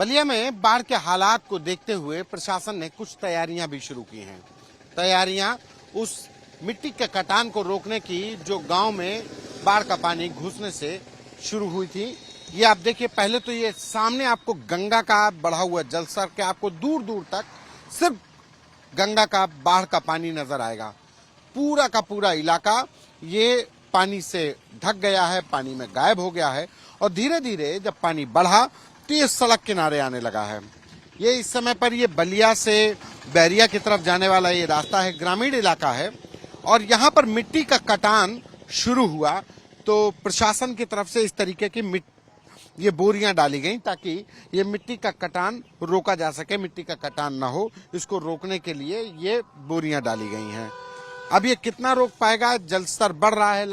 बलिया में बाढ़ के हालात को देखते हुए प्रशासन ने कुछ तैयारियां भी शुरू की हैं। तैयारियां उस मिट्टी के कटान को रोकने की जो गांव में बाढ़ का पानी घुसने से शुरू हुई थी। ये आप देखिए, पहले तो ये सामने आपको गंगा का बढ़ा हुआ जल स्तर के आपको दूर दूर तक सिर्फ गंगा का बाढ़ का पानी नजर आएगा। पूरा का पूरा इलाका ये पानी से ढक गया है, पानी में गायब हो गया है और धीरे धीरे जब पानी बढ़ा तो ये सड़क किनारे आने लगा है। ये इस समय पर ये बलिया से बैरिया की तरफ जाने वाला ये रास्ता है, ग्रामीण इलाका है और यहाँ पर मिट्टी का कटान शुरू हुआ तो प्रशासन की तरफ से इस तरीके की ये बोरियां डाली गई ताकि ये मिट्टी का कटान रोका जा सके, मिट्टी का कटान ना हो, इसको रोकने के लिए ये बोरियां डाली गई हैं। अब ये कितना रोक पाएगा? जल स्तर बढ़ रहा है,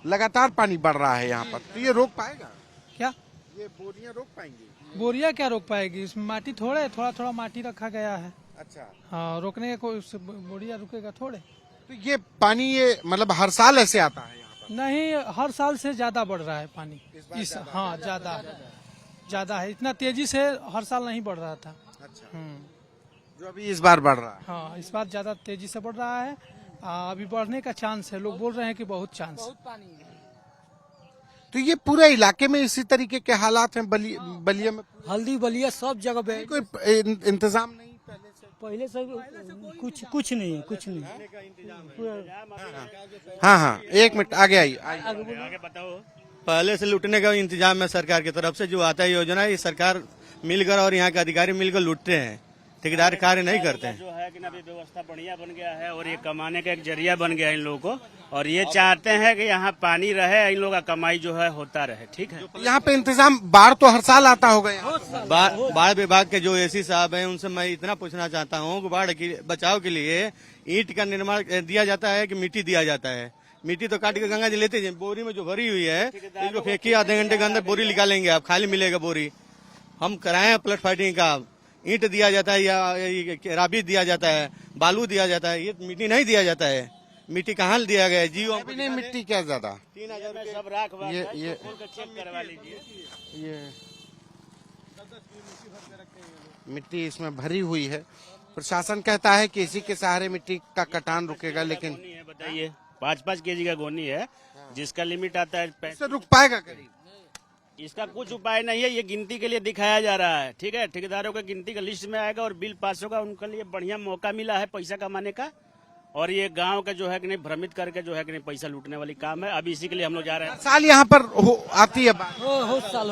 लगातार पानी बढ़ रहा है यहाँ पर, तो ये रोक पाएगा क्या? ये बोरियां रोक पाएंगी? बोरिया क्या रोक पाएगी? इसमें माटी थोड़ा थोड़ा माटी रखा गया है। अच्छा, हाँ, रोकने का कोई बोरिया रुकेगा थोड़े। तो ये पानी ये मतलब हर साल ऐसे आता है यहाँ पर? नहीं, हर साल से ज्यादा बढ़ रहा है पानी हाँ, ज्यादा है। इतना तेजी से हर साल नहीं बढ़ रहा था। अच्छा, जो अभी इस बार बढ़ रहा है। हाँ, इस बार ज्यादा तेजी से बढ़ रहा है। अभी बढ़ने का चांस है, लोग बोल रहे हैं कि बहुत चांस। तो ये पूरे इलाके में इसी तरीके के हालात हैं? बलिया में, हल्दी बलिया सब जगह पे कोई इंतजाम नहीं पहले से कुछ नहीं है, कुछ नहीं। हाँ, एक मिनट आगे आइए। आगे बताओ। पहले से लूटने का इंतजाम है सरकार की तरफ से, जो आता है योजना, ये सरकार मिलकर और यहाँ के अधिकारी मिलकर लूटते हैं, ठेकेदार कार्य नहीं करते हैं। जो है कि अभी व्यवस्था बढ़िया बन गया है और ये कमाने का एक जरिया बन गया है इन लोगों को, और ये चाहते हैं कि यहाँ पानी रहे, इन लोगों का कमाई जो है होता रहे। ठीक है, यहाँ पे इंतजाम, बाढ़ तो हर साल आता होगा यहाँ। बाढ़ विभाग के जो एसी साहब हैं उनसे मैं इतना पूछना चाहता हूँ कि बाढ़ की बचाव के लिए ईंट का निर्माण दिया जाता है कि मिट्टी दिया जाता है? मिट्टी तो काट के गंगा जी लेते हैं, बोरी में जो भरी हुई है इसको फेंकी, आधे घंटे के अंदर बोरी निकालेंगे आप, खाली मिलेगा बोरी। हम कराए प्लट फाइटिंग का, ईंट दिया जाता है या राबी दिया जाता है, बालू दिया जाता है, ये मिट्टी नहीं दिया जाता है। मिट्टी कहाँ दिया गया है? जियो अभी नहीं, मिट्टी क्या ज्यादा 3000 सब राख ये चेक करवा लीजिए। ये मिट्टी इसमें भरी हुई है। प्रशासन कहता है कि इसी के सहारे मिट्टी का कटान रुकेगा, लेकिन बताइए 5-5 केजी का गोनी है जिसका लिमिट आता है। इससे रुक पाएगा करीब? इसका कुछ उपाय नहीं है, ये गिनती के लिए दिखाया जा रहा है। ठीक है, ठेकेदारों का गिनती का लिस्ट में आएगा और बिल पास होगा, उनके लिए बढ़िया मौका मिला है पैसा कमाने का, और ये गांव का जो है कि नहीं भ्रमित करके जो है कि नहीं पैसा लूटने वाली काम है। अभी इसी के लिए हम लोग जा रहे हैं। साल यहाँ पर आती है बाढ़? हो साल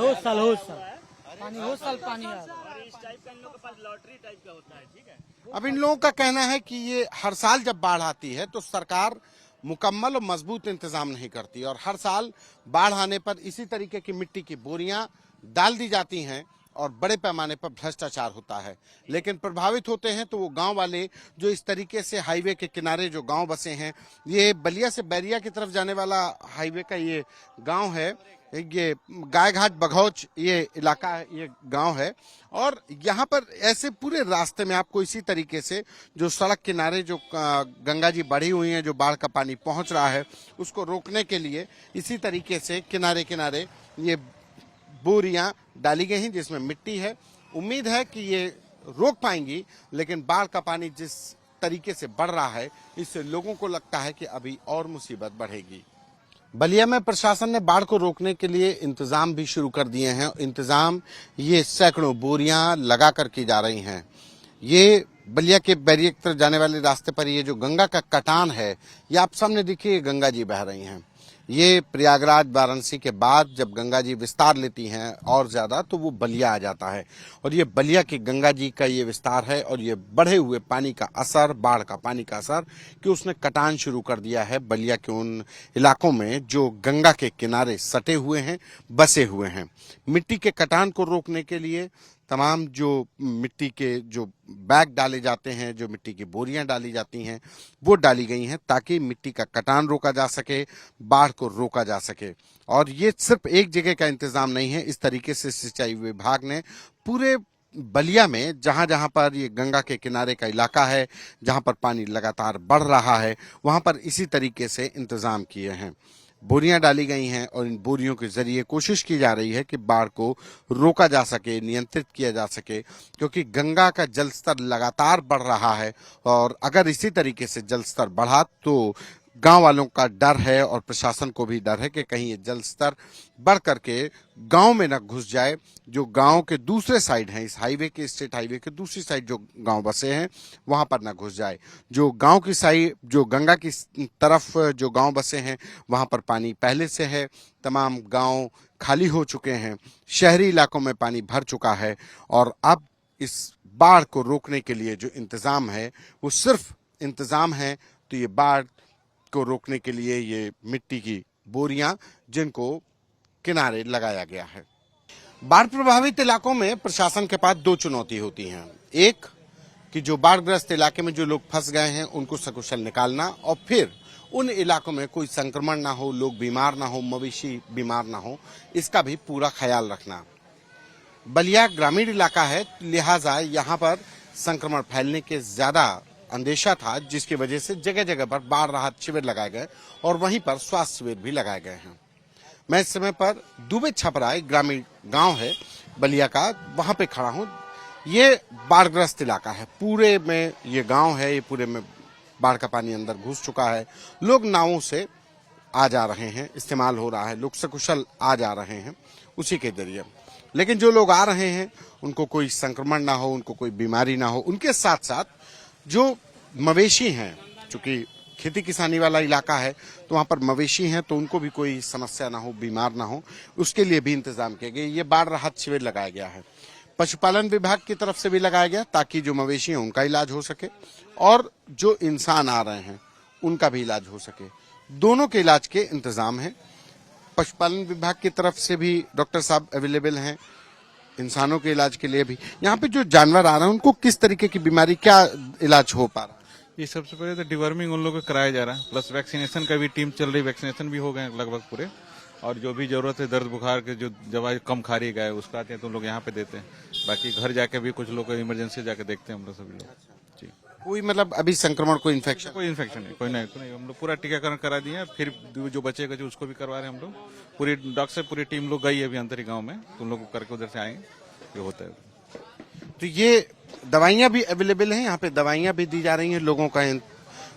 पानी, हो साल पानी इस टाइप का इन लोगों के पास लॉटरी टाइप का होता है। ठीक है, अब इन लोगों का कहना है कि ये हर साल जब बाढ़ आती है तो सरकार मुकम्मल और मजबूत इंतजाम नहीं करती और हर साल बाढ़ आने पर इसी तरीके की मिट्टी की बोरियां डाल दी जाती हैं और बड़े पैमाने पर भ्रष्टाचार होता है। लेकिन प्रभावित होते हैं तो वो गांव वाले जो इस तरीके से हाईवे के किनारे जो गांव बसे हैं, ये बलिया से बैरिया की तरफ जाने वाला हाईवे का ये गांव है, ये गायघाट बघौच ये इलाका है, ये गांव है और यहाँ पर ऐसे पूरे रास्ते में आपको इसी तरीके से जो सड़क किनारे जो गंगा जी बढ़ी हुई हैं, जो बाढ़ का पानी पहुंच रहा है, उसको रोकने के लिए इसी तरीके से किनारे किनारे ये बोरियां डाली गई हैं जिसमें मिट्टी है। उम्मीद है कि ये रोक पाएंगी, लेकिन बाढ़ का पानी जिस तरीके से बढ़ रहा है इससे लोगों को लगता है कि अभी और मुसीबत बढ़ेगी। बलिया में प्रशासन ने बाढ़ को रोकने के लिए इंतजाम भी शुरू कर दिए हैं। इंतजाम ये सैकड़ों बोरियां लगा कर की जा रही हैं। ये बलिया के बैरिया की तरफ जाने वाले रास्ते पर ये जो गंगा का कटान है, ये आप सामने देखिए, गंगा जी बह रही हैं। ये प्रयागराज वाराणसी के बाद जब गंगा जी विस्तार लेती हैं और ज्यादा तो वो बलिया आ जाता है और ये बलिया की गंगा जी का ये विस्तार है और ये बढ़े हुए पानी का असर, बाढ़ का पानी का असर कि उसने कटान शुरू कर दिया है बलिया के उन इलाकों में जो गंगा के किनारे सटे हुए हैं, बसे हुए हैं। मिट्टी के कटान को रोकने के लिए तमाम जो मिट्टी के जो बैग डाले जाते हैं, जो मिट्टी की बोरियां डाली जाती हैं, वो डाली गई हैं ताकि मिट्टी का कटान रोका जा सके, बाढ़ को रोका जा सके। और ये सिर्फ एक जगह का इंतजाम नहीं है, इस तरीके से सिंचाई विभाग ने पूरे बलिया में जहां जहां पर ये गंगा के किनारे का इलाका है, जहां पर पानी लगातार बढ़ रहा है, वहां पर इसी तरीके से इंतजाम किए हैं। बोरियां डाली गई हैं और इन बोरियों के जरिए कोशिश की जा रही है कि बाढ़ को रोका जा सके, नियंत्रित किया जा सके, क्योंकि गंगा का जल स्तर लगातार बढ़ रहा है और अगर इसी तरीके से जल स्तर बढ़ा तो गांव वालों का डर है और प्रशासन को भी डर है कि कहीं ये जल स्तर बढ़ करके गांव में न घुस जाए। जो गांव के दूसरे साइड हैं, इस हाईवे के, स्टेट हाईवे के दूसरी साइड जो गांव बसे हैं वहां पर न घुस जाए। जो गांव की साइड, जो गंगा की तरफ जो गांव बसे हैं वहां पर पानी पहले से है, तमाम गांव खाली हो चुके हैं, शहरी इलाकों में पानी भर चुका है और अब इस बाढ़ को रोकने के लिए जो इंतजाम है वो सिर्फ इंतजाम है। तो ये बाढ़ को रोकने के लिए ये मिट्टी की बोरियां जिनको किनारे लगाया गया है। बाढ़ प्रभावित इलाकों में प्रशासन के पास दो चुनौती होती हैं। एक कि जो बाढ़ग्रस्त इलाके में जो लोग फंस गए हैं उनको सकुशल निकालना और फिर उन इलाकों में कोई संक्रमण ना हो, लोग बीमार ना हो, मवेशी बीमार ना हो, इसका भी पूरा ख्याल रखना। बलिया ग्रामीण इलाका है, लिहाजा यहाँ पर संक्रमण फैलने के ज्यादा अंदेशा था, जिसकी वजह से जगह जगह पर बाढ़ राहत शिविर लगाए गए और वहीं पर स्वास्थ्य शिविर भी लगाए गए हैं। मैं इस समय पर दुबे छपरा एक ग्रामीण गांव है बलिया का, वहां पे खड़ा हूं। ये बाढ़ग्रस्त इलाका है, पूरे में ये गांव है, ये पूरे में बाढ़ का पानी अंदर घुस चुका है। लोग नावों से आ जा रहे हैं, इस्तेमाल हो रहा है, लोग सकुशल आ जा रहे हैं उसी के जरिए। लेकिन जो लोग आ रहे हैं उनको कोई संक्रमण ना हो, उनको कोई बीमारी ना हो। उनके साथ साथ जो मवेशी हैं, चूंकि खेती किसानी वाला इलाका है तो वहां पर मवेशी हैं, तो उनको भी कोई समस्या ना हो, बीमार ना हो, उसके लिए भी इंतजाम किए गए। ये बाढ़ राहत शिविर लगाया गया है, पशुपालन विभाग की तरफ से भी लगाया गया ताकि जो मवेशी हैं उनका इलाज हो सके और जो इंसान आ रहे हैं उनका भी इलाज हो सके। दोनों के इलाज के इंतजाम है। पशुपालन विभाग की तरफ से भी डॉक्टर साहब अवेलेबल हैं इंसानों के इलाज के लिए भी। यहाँ पे जो जानवर आ रहे हैं उनको किस तरीके की बीमारी, क्या इलाज हो पा रहा है? ये सबसे पहले तो डिवर्मिंग उन लोगों को कराया जा रहा है, प्लस वैक्सीनेशन का भी टीम चल रही, वैक्सीनेशन भी हो गए लगभग पूरे। और जो भी जरूरत है दर्द बुखार के जो दवाई कम खा रही गाय उसका आते हैं तो लोग यहाँ पे देते हैं। बाकी घर जाके भी कुछ लोग इमरजेंसी जाके देखते हैं हम लोग सभी लोग जी। कोई मतलब अभी संक्रमण, कोई इन्फेक्शन? कोई इन्फेक्शन नहीं, कोई नहीं, हम लोग पूरा टीकाकरण करा दिए हैं। फिर जो बचेगा जो उसको भी करवा रहे हैं हम लोग। पूरी डॉक्टर से पूरी टीम लोग गई है अभी अंतरी गाँव में, तो उन लोग करके उधर से आएंगे, ये होता है। तो ये दवाइयां भी अवेलेबल हैं, यहाँ पे दवाइयां भी दी जा रही हैं, लोगों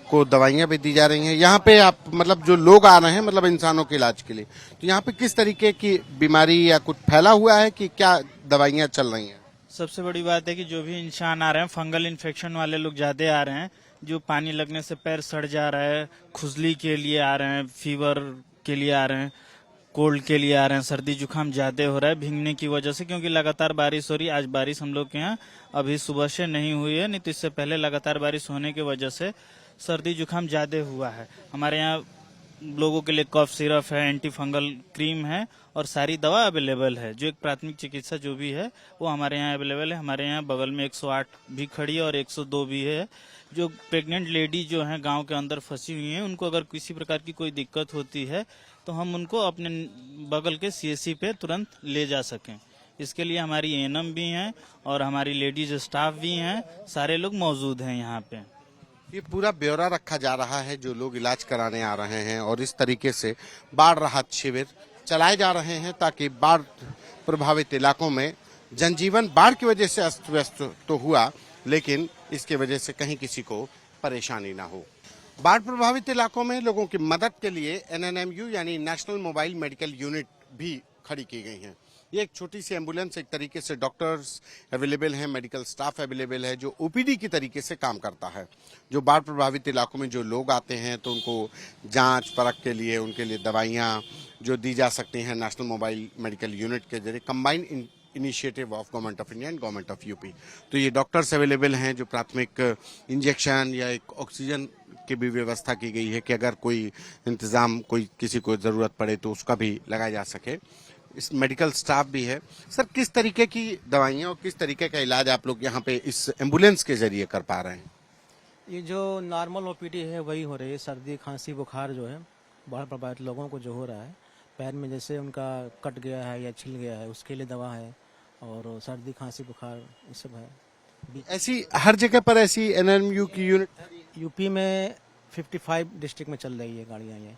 को दवाइयां भी दी जा रही हैं। यहाँ पे आप मतलब जो लोग आ रहे हैं मतलब इंसानों के इलाज के लिए, तो यहाँ पे किस तरीके की बीमारी या कुछ फैला हुआ है कि क्या दवाइयां चल रही हैं? सबसे बड़ी बात है कि जो भी इंसान आ रहे हैं, फंगल इन्फेक्शन वाले लोग ज्यादा आ रहे हैं, जो पानी लगने से पैर सड़ जा रहा है, खुजली के लिए आ रहे हैं, फीवर के लिए आ रहे हैं, कोल्ड के लिए आ रहे हैं, सर्दी जुकाम ज्यादा हो रहा है भीगने की वजह से, क्योंकि लगातार बारिश हो रही है। आज बारिश हम लोग के यहाँ अभी सुबह से नहीं हुई है, नहीं तो इससे पहले लगातार बारिश होने की वजह से सर्दी जुकाम ज्यादा हुआ है। हमारे यहाँ लोगों के लिए कफ सिरप है, एंटी फंगल क्रीम है और सारी दवा अवेलेबल है। जो एक प्राथमिक चिकित्सा जो भी है वो हमारे यहाँ अवेलेबल है। हमारे यहाँ बगल में 108 भी खड़ी है और 102 भी है। जो प्रेग्नेंट लेडी जो है गांव के अंदर फंसी हुई है, उनको अगर किसी प्रकार की कोई दिक्कत होती है तो हम उनको अपने बगल के सीएससी पे तुरंत ले जा सकें। इसके लिए हमारी एएनएम भी हैं और हमारी लेडीज स्टाफ भी हैं, सारे लोग मौजूद हैं यहाँ पे। ये पूरा ब्यौरा रखा जा रहा है, जो लोग इलाज कराने आ रहे हैं और इस तरीके से बाढ़ राहत शिविर चलाए जा रहे हैं ताकि बाढ़ प्रभावित इलाकों में जनजीवन बाढ़ की वजह से अस्त व्यस्त तो हुआ, लेकिन इसके वजह से कहीं किसी को परेशानी ना हो। बाढ़ प्रभावित इलाकों में लोगों की मदद के लिए एनएनएमयू यानी नेशनल मोबाइल मेडिकल यूनिट भी खड़ी की गई है। ये एक छोटी सी एम्बुलेंस, एक तरीके से डॉक्टर्स अवेलेबल हैं, मेडिकल स्टाफ अवेलेबल है, जो ओपीडी की तरीके से काम करता है। जो बाढ़ प्रभावित इलाकों में जो लोग आते हैं तो उनको जांच परख के लिए, उनके लिए दवाइयाँ जो दी जा सकती हैं नेशनल मोबाइल मेडिकल यूनिट के जरिए, combined initiative of government of India and government of UP. तो ये डॉक्टर्स अवेलेबल हैं, जो प्राथमिक इंजेक्शन या एक ऑक्सीजन की भी व्यवस्था की गई है कि अगर कोई इंतजाम, कोई किसी को जरूरत पड़े तो उसका भी लगाया जा सके। इस मेडिकल स्टाफ भी है। सर, किस तरीके की दवाइयाँ और किस तरीके का इलाज आप लोग यहाँ पे इस एम्बुलेंस के जरिए कर पा रहे हैं? ये जो नॉर्मल ओपीडी है वही हो रही है। सर्दी खांसी बुखार जो है बाढ़ प्रभावित लोगों को जो हो रहा है, पैर में जैसे उनका कट गया है या छिल गया है, उसके लिए दवा है, और सर्दी खांसी बुखार ये सब है। ऐसी हर जगह पर ऐसी एनएनएमयू की यूनिट? यूपी में 55 डिस्ट्रिक्ट में चल रही है गाड़ियाँ ये।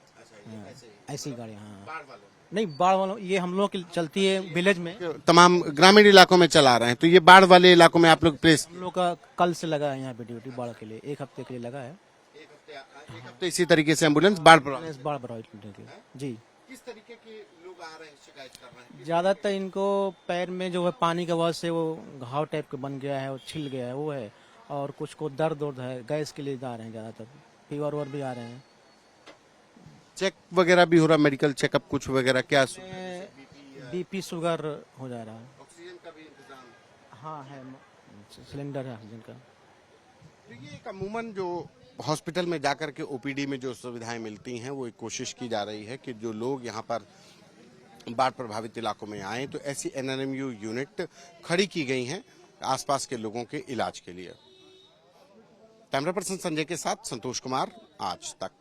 ऐसी गाड़ियाँ, हाँ। नहीं, बाढ़ वालों, ये हम लोग की चलती है विलेज में, तमाम ग्रामीण इलाकों में चला रहे हैं, तो ये बाढ़ वाले इलाकों में आप लोग प्लेस हम लोग का कल से लगा है यहाँ पे ड्यूटी बाढ़ के लिए, 1 हफ्ते के लिए लगा है। एक हफ्ते इसी तरीके से एम्बुलेंस बाढ़ पर बाढ़ प्रभावित करने के लिए। जी, किस तरीके के लोग आ रहे हैं, शिकायत कर रहे हैं? ज्यादातर इनको पैर में जो है पानी की वजह से वो घाव टाइप का बन गया है, वो छिल गया है, वो है। और कुछ को दर्द है, गैस के लिए आ रहे हैं, ज्यादातर फीवर और भी आ रहे हैं। चेक वगैरह भी हो रहा, मेडिकल चेकअप कुछ वगैरह क्या? बीपी शुगर हो जा रहा है। ऑक्सीजन का भी इंतजाम? हाँ है, सिलेंडर है ऑक्सीजन का। तो ये एक अमूमन जो हॉस्पिटल में जाकर के ओपीडी में जो सुविधाएं मिलती हैं, वो एक कोशिश की जा रही है कि जो लोग यहाँ पर बाढ़ प्रभावित इलाकों में आए तो ऐसी एनएनएमयू यूनिट खड़ी की गई हैं आसपास के लोगों के इलाज के लिए। कैमरा पर्सन संजय के साथ संतोष कुमार, आज तक।